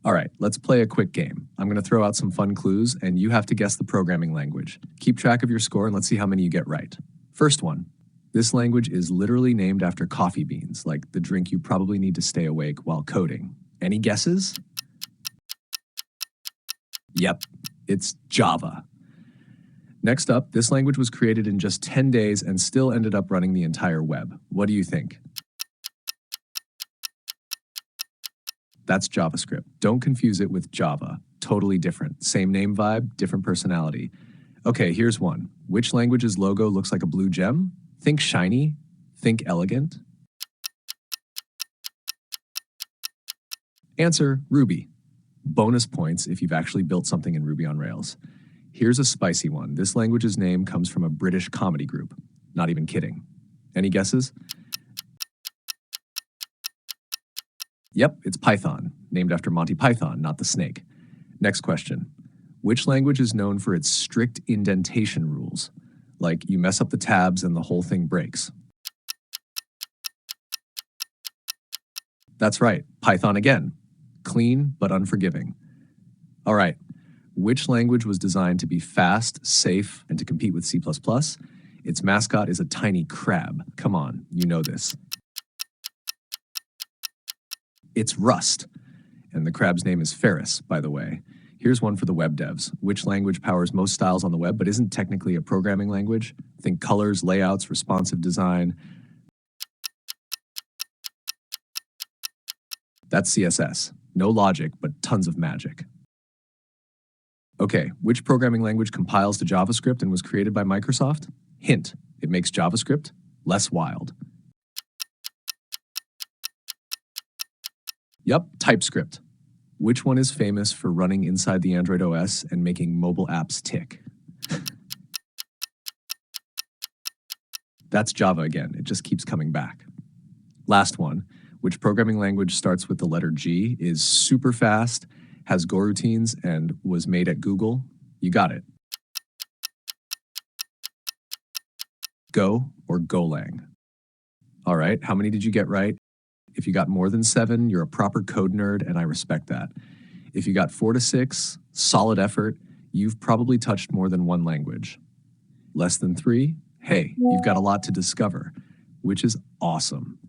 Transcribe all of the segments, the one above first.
All right, let's play a quick game. I'm going to throw out some fun clues, and you have to guess the programming language. Keep track of your score, and let's see how many you get right. First one. This language is literally named after coffee beans, like the drink you probably need to stay awake while coding. Any guesses? Yep, it's Java. Next up, this language was created in just 10 days and still ended up running the entire web. What do you think? That's JavaScript. Don't confuse it with Java. Totally different. Same name vibe, different personality. Okay, here's one. Which language's logo looks like a blue gem? Think shiny. Think elegant. Answer, Ruby. Bonus points if you've actually built something in Ruby on Rails. Here's a spicy one. This language's name comes from a British comedy group. Not even kidding. Any guesses? Yep, it's Python, named after Monty Python, not the snake. Next question. Which language is known for its strict indentation rules? Like you mess up the tabs and the whole thing breaks. That's right, Python again. Clean but unforgiving. All right, which language was designed to be fast, safe, and to compete with C++? Its mascot is a tiny crab. Come on, you know this. It's Rust. And the crab's name is Ferris, by the way. Here's one for the web devs. Which language powers most styles on the web but isn't technically a programming language? Think colors, layouts, responsive design. That's CSS. No logic, but tons of magic. Okay, which programming language compiles to JavaScript and was created by Microsoft? Hint, it makes JavaScript less wild. Yup, TypeScript. Which one is famous for running inside the Android OS and making mobile apps tick? That's Java again. It just keeps coming back. Last one. Which programming language starts with the letter G, is super fast, has Go routines, and was made at Google? You got it. Go or Golang. All right, how many did you get right? If you got more than 7, you're a proper code nerd, and I respect that. If you got 4 to 6, solid effort, you've probably touched more than one language. Less than 3? Hey, you've got a lot to discover, which is awesome.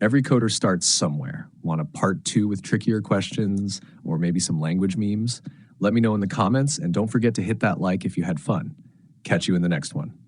Every coder starts somewhere. Want a part 2 with trickier questions, or maybe some language memes? Let me know in the comments, and don't forget to hit that like if you had fun. Catch you in the next one.